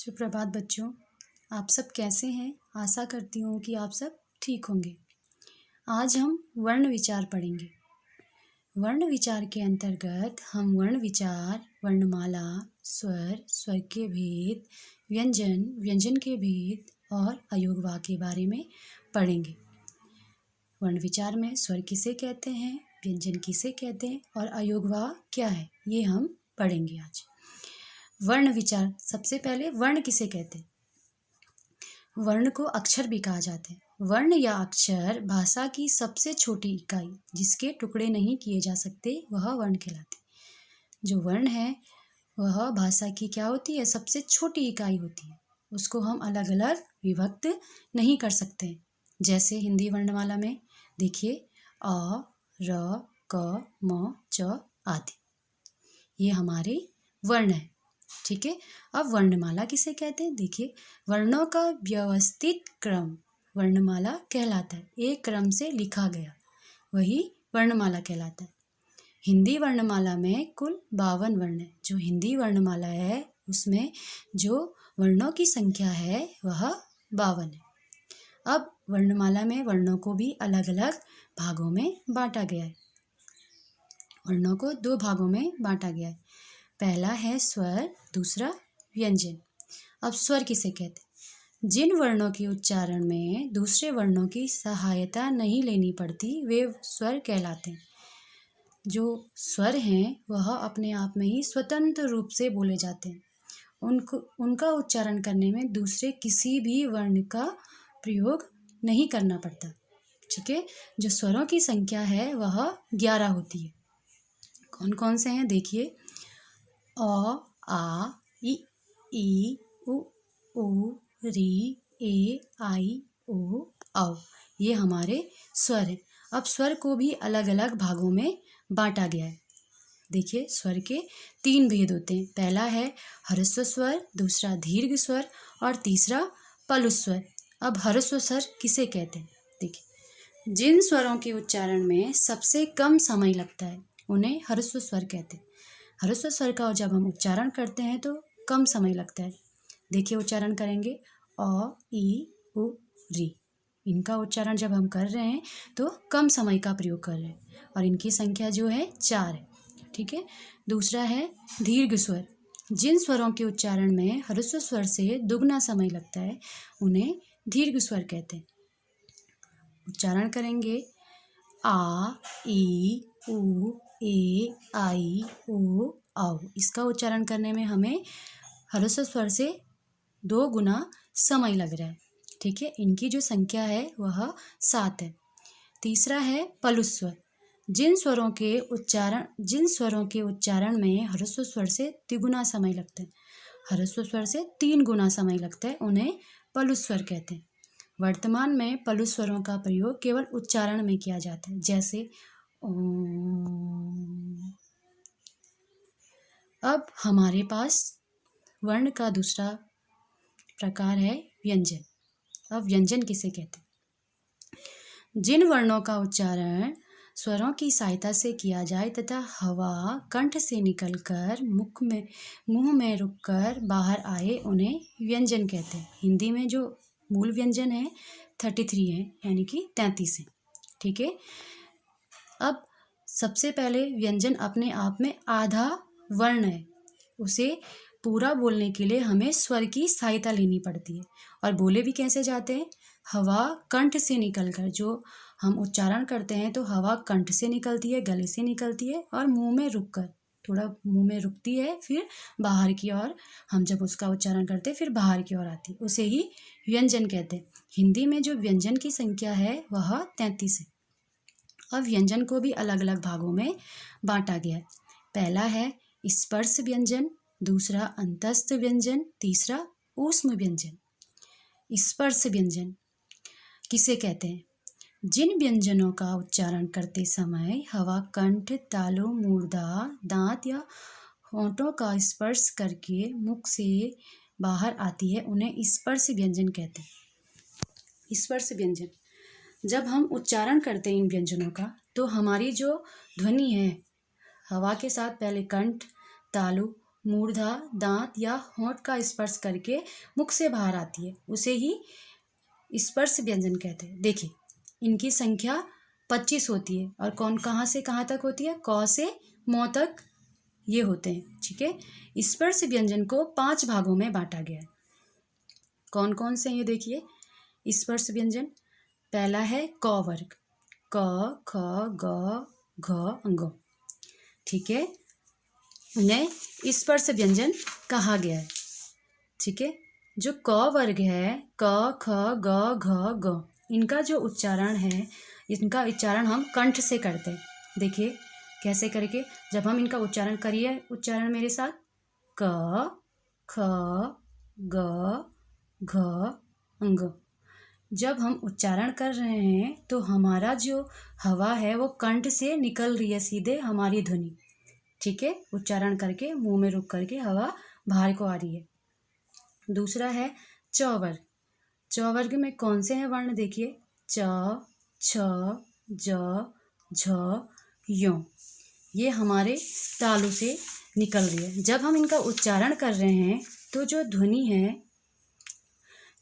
सुप्रभात बच्चों, आप सब कैसे हैं? आशा करती हूँ कि आप सब ठीक होंगे। आज हम वर्ण विचार पढ़ेंगे। वर्ण विचार के अंतर्गत हम वर्ण विचार, वर्णमाला, स्वर, स्वर के भेद, व्यंजन, व्यंजन के भेद और अयोगवा के बारे में पढ़ेंगे। वर्ण विचार में स्वर किसे कहते हैं, व्यंजन किसे कहते हैं और अयोगवा क्या है, ये हम पढ़ेंगे आज। वर्ण विचार, सबसे पहले वर्ण किसे कहते हैं? वर्ण को अक्षर भी कहा जाता है। वर्ण या अक्षर भाषा की सबसे छोटी इकाई जिसके टुकड़े नहीं किए जा सकते वह वर्ण कहलाते हैं। जो वर्ण है वह भाषा की क्या होती है? सबसे छोटी इकाई होती है। उसको हम अलग अलग विभक्त नहीं कर सकते। जैसे हिंदी वर्णमाला में देखिए अ, र, क, म, च आदि, ये हमारे वर्ण है। ठीक है। अब वर्णमाला किसे कहते हैं? देखिए, वर्णों का व्यवस्थित क्रम वर्णमाला कहलाता है। एक क्रम से लिखा गया वही वर्णमाला कहलाता है। हिंदी वर्णमाला में कुल 52 वर्ण है। जो हिंदी वर्णमाला है उसमें जो वर्णों की संख्या है वह 52 है। अब वर्णमाला में वर्णों को भी अलग अलग भागों में बांटा गया है। वर्णों को 2 भागों में बांटा गया है। पहला है स्वर, दूसरा व्यंजन। अब स्वर किसे कहते हैं? जिन वर्णों के उच्चारण में दूसरे वर्णों की सहायता नहीं लेनी पड़ती वे स्वर कहलाते हैं। जो स्वर हैं वह अपने आप में ही स्वतंत्र रूप से बोले जाते हैं। उनका उच्चारण करने में दूसरे किसी भी वर्ण का प्रयोग नहीं करना पड़ता। ठीक है। जो स्वरों की संख्या है वह 11 होती है। कौन कौन से हैं? देखिए, अ, आ, ई, उ, री, ए, आई, ओ, औ, ये हमारे स्वर हैं। अब स्वर को भी अलग अलग भागों में बांटा गया है। देखिए, स्वर के 3 भेद होते हैं। पहला है ह्रस्व स्वर, दूसरा दीर्घ स्वर और तीसरा पलु स्वर। अब ह्रस्व स्वर किसे कहते हैं? देखिए, जिन स्वरों के उच्चारण में सबसे कम समय लगता है उन्हें ह्रस्व स्वर कहते हैं। ह्रस्व स्वर का जब हम उच्चारण करते हैं तो कम समय लगता है। देखिए, उच्चारण करेंगे अ, ई, उ, री। इनका उच्चारण जब हम कर रहे हैं तो कम समय का प्रयोग कर रहे हैं और इनकी संख्या जो है 4 है। ठीक है। दूसरा है दीर्घ स्वर। जिन स्वरों के उच्चारण में ह्रस्व स्वर से दुगना समय लगता है उन्हें दीर्घ स्वर कहते हैं। उच्चारण करेंगे आ, ई, उ, ए, आई, ओ, औ। इसका उच्चारण करने में हमें ह्रस्व स्वर से 2 गुना समय लग रहा है। ठीक है। इनकी जो संख्या है वह 7 है। तीसरा है पलु स्वर। जिन स्वरों के उच्चारण में ह्रस्व स्वर से तिगुना समय लगता है, ह्रस्व स्वर से 3 गुना समय लगता है, उन्हें पलु स्वर कहते हैं। वर्तमान में पलु स्वरों का प्रयोग केवल उच्चारण में किया जाता है, जैसे ओम। अब हमारे पास वर्ण का दूसरा प्रकार है व्यंजन। अब व्यंजन किसे कहते हैं? जिन वर्णों का उच्चारण स्वरों की सहायता से किया जाए तथा हवा कंठ से निकलकर मुंह में रुककर बाहर आए उन्हें व्यंजन कहते हैं। हिंदी में जो मूल व्यंजन है 33 है, यानी कि 33 है। ठीक है। अब सबसे पहले व्यंजन अपने आप में आधा वर्ण है। उसे पूरा बोलने के लिए हमें स्वर की सहायता लेनी पड़ती है और बोले भी कैसे जाते हैं? हवा कंठ से निकलकर, जो हम उच्चारण करते हैं तो हवा कंठ से निकलती है, गले से निकलती है और मुंह में रुककर, थोड़ा मुंह में रुकती है, फिर बाहर की ओर हम जब उसका उच्चारण करते हैं फिर बाहर की ओर आती है, उसे ही व्यंजन कहते हैं। हिंदी में जो व्यंजन की संख्या है वह 33 है। अब व्यंजन को भी अलग अलग भागों में बांटा गया है। पहला है स्पर्श व्यंजन, दूसरा अंतस्थ व्यंजन, तीसरा ऊष्म व्यंजन। स्पर्श व्यंजन किसे कहते हैं? जिन व्यंजनों का उच्चारण करते समय हवा कंठ, तालु, मूर्धा, दांत या होंठों का स्पर्श करके मुख से बाहर आती है उन्हें स्पर्श व्यंजन कहते हैं। स्पर्श व्यंजन, जब हम उच्चारण करते हैं इन व्यंजनों का तो हमारी जो ध्वनि है हवा के साथ पहले कंठ, तालु, मूर्धा दांत या होंठ का स्पर्श करके मुख से बाहर आती है, उसे ही स्पर्श व्यंजन कहते हैं। देखिए, इनकी संख्या 25 होती है और कौन कहाँ से कहाँ तक होती है? क से मौ तक ये होते हैं। ठीक है। स्पर्श व्यंजन को 5 भागों में बांटा गया है। कौन कौन से? ये देखिए स्पर्श व्यंजन। पहला है क वर्ग, क ख ग घ ङ। ठीक है, उन्हें स्पर्श व्यंजन कहा गया है। ठीक है। जो क वर्ग है, क ख ग घ ग, इनका जो उच्चारण है, इनका उच्चारण हम कंठ से करते हैं। देखिए कैसे करके, जब हम इनका उच्चारण करिए, उच्चारण मेरे साथ, क ख ग घ ङ। जब हम उच्चारण कर रहे हैं तो हमारा जो हवा है वो कंठ से निकल रही है सीधे हमारी ध्वनि। ठीक है, उच्चारण करके मुंह में रुक करके हवा बाहर को आ रही है। दूसरा है च वर्ग। च वर्ग में कौन से हैं वर्ण? देखिए च छ ज झ य, ये हमारे तालु से निकल रही है। जब हम इनका उच्चारण कर रहे हैं तो जो ध्वनि है,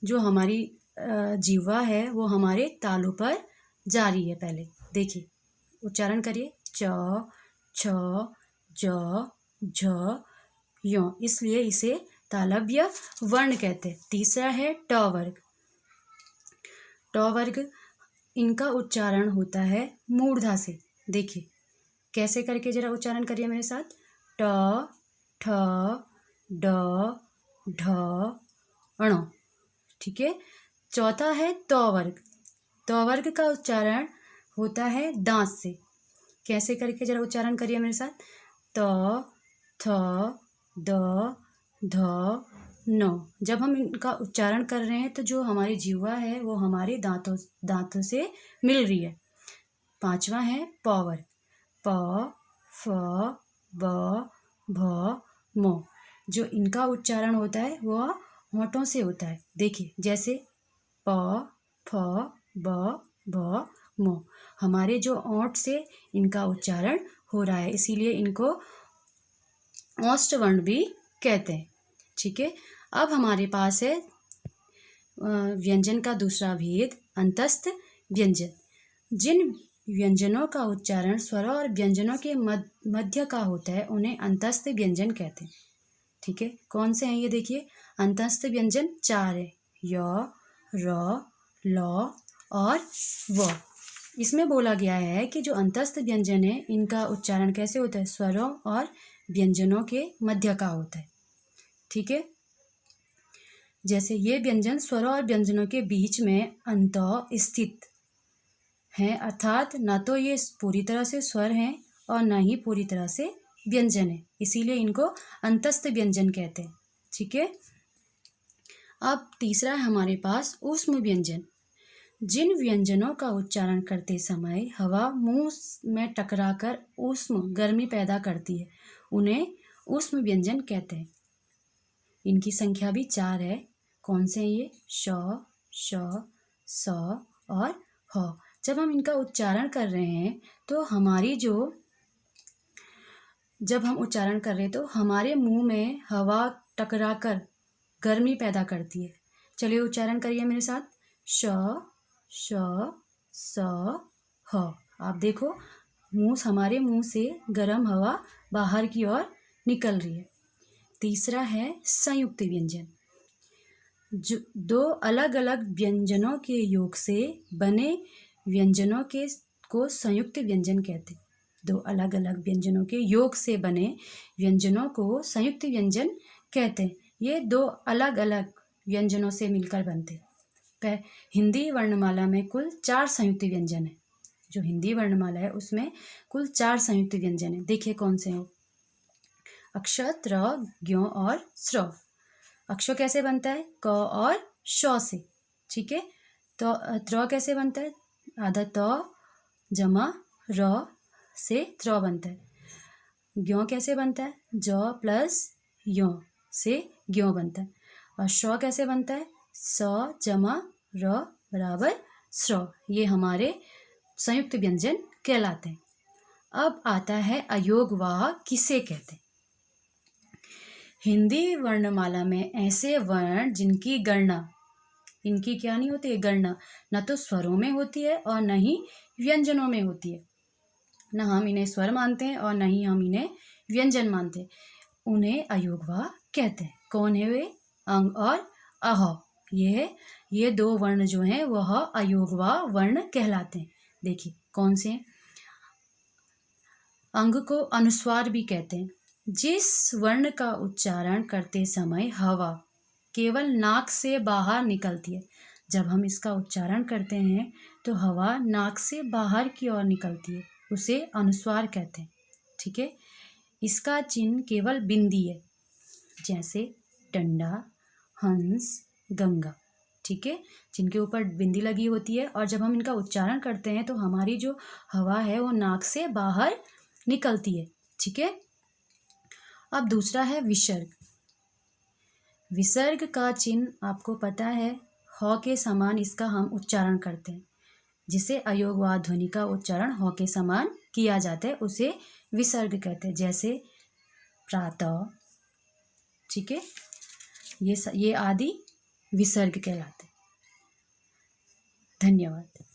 जो हमारी जीवा है, वो हमारे तालु पर जा रही है। पहले देखिए उच्चारण करिए, च छ ज झ य, इसलिए इसे तालव्य वर्ण कहते हैं। तीसरा है ट वर्ग। ट वर्ग, इनका उच्चारण होता है मूर्धा से। देखिए कैसे करके, जरा उच्चारण करिए मेरे साथ, ट ठ ड ढ ण। ठीक है। चौथा है त वर्ग। त वर्ग का उच्चारण होता है दांत से। कैसे करके, जरा उच्चारण करिए मेरे साथ, त थ द ध न। जब हम इनका उच्चारण कर रहे हैं तो जो हमारी जीवा है वो हमारे दांतों से मिल रही है। पांचवा है प वर्ग। प फ ब भ म। जो इनका उच्चारण होता है वह होंठों से होता है। देखिए जैसे प फ ब भ म, हमारे जो ओंठ से इनका उच्चारण हो रहा है, इसीलिए इनको ओष्ठ वर्ण भी कहते हैं। ठीक है। अब हमारे पास है व्यंजन का दूसरा भेद, अंतस्थ व्यंजन। जिन व्यंजनों का उच्चारण स्वरों और व्यंजनों के मध्य का होता है उन्हें अंतस्थ व्यंजन कहते हैं। ठीक है। कौन से हैं ये देखिए, अंतस्थ व्यंजन 4 है, य र ल और व। इसमें बोला गया है कि जो अंतस्थ व्यंजन है इनका उच्चारण कैसे होता है? स्वरों और व्यंजनों के मध्य का होता है। ठीक है। जैसे ये व्यंजन स्वरों और व्यंजनों के बीच में अंतः स्थित हैं, अर्थात न तो ये पूरी तरह से स्वर हैं और न ही पूरी तरह से व्यंजन है, इसीलिए इनको अंतस्थ व्यंजन कहते हैं। ठीक है। अब तीसरा है हमारे पास ऊष्म व्यंजन। जिन व्यंजनों का उच्चारण करते समय हवा मुंह में टकराकर ऊष्म गर्मी पैदा करती है उन्हें ऊष्म व्यंजन कहते हैं। इनकी संख्या भी 4 है। कौन से हैं ये? श श स और ह। जब हम इनका उच्चारण कर रहे हैं तो जब हम उच्चारण कर रहे हैं तो हमारे मुंह में हवा टकराकर गर्मी पैदा करती है। चलिए उच्चारण करिए मेरे साथ, श श स ह। आप देखो हमारे मुंह से गर्म हवा बाहर की ओर निकल रही है। तीसरा है संयुक्त व्यंजन। जो 2 अलग अलग व्यंजनों के योग से बने व्यंजनों को संयुक्त व्यंजन कहते हैं। 2 अलग अलग व्यंजनों के योग से बने व्यंजनों को संयुक्त व्यंजन कहते हैं। ये 2 अलग अलग व्यंजनों से मिलकर बनते हैं। हिंदी वर्णमाला में कुल 4 संयुक्त व्यंजन है। जो हिंदी वर्णमाला है उसमें कुल 4 संयुक्त व्यंजन है। देखिए कौन से हैं? अक्षर, त्र, ज्ञ और स्र। अक्षर कैसे बनता है? क और श से। ठीक है। तो त्र कैसे बनता है? आधा त जमा र से त्र बनता है। ज्ञ कैसे बनता है? ज प्लस य से ज्ञ बनता है। और श कैसे बनता है? स जमा र बराबर स्र। ये हमारे संयुक्त व्यंजन कहलाते हैं। अब आता है अयोग वाह किसे कहते हैं। हिंदी वर्णमाला में ऐसे वर्ण जिनकी गणना, इनकी क्या नहीं होती है, गणना न तो स्वरों में होती है और न ही व्यंजनों में होती है। न हम इन्हें स्वर मानते हैं और न ही हम इन्हें व्यंजन मानते हैं। उन्हें अयोगवा कहते हैं। कौन है वे? अंग और अह। ये दो वर्ण जो हैं वह अयोगवा वर्ण कहलाते हैं। देखिए कौन से हैं? अंग को अनुस्वार भी कहते हैं। जिस वर्ण का उच्चारण करते समय हवा केवल नाक से बाहर निकलती है, जब हम इसका उच्चारण करते हैं तो हवा नाक से बाहर की ओर निकलती है, उसे अनुस्वार कहते हैं। ठीक है। इसका चिन्ह केवल बिंदी है, जैसे डंडा, हंस, गंगा। ठीक है, जिनके ऊपर बिंदी लगी होती है और जब हम इनका उच्चारण करते हैं तो हमारी जो हवा है वो नाक से बाहर निकलती है। ठीक है। अब दूसरा है विसर्ग। विसर्ग का चिन्ह आपको पता है, ह के समान इसका हम उच्चारण करते हैं। जिसे अयोगवा ध्वनि का उच्चारण ह के समान किया जाता है उसे विसर्ग कहते हैं। जैसे प्रातः। ठीक है, ये आदि विसर्ग कहलाते हैं। धन्यवाद।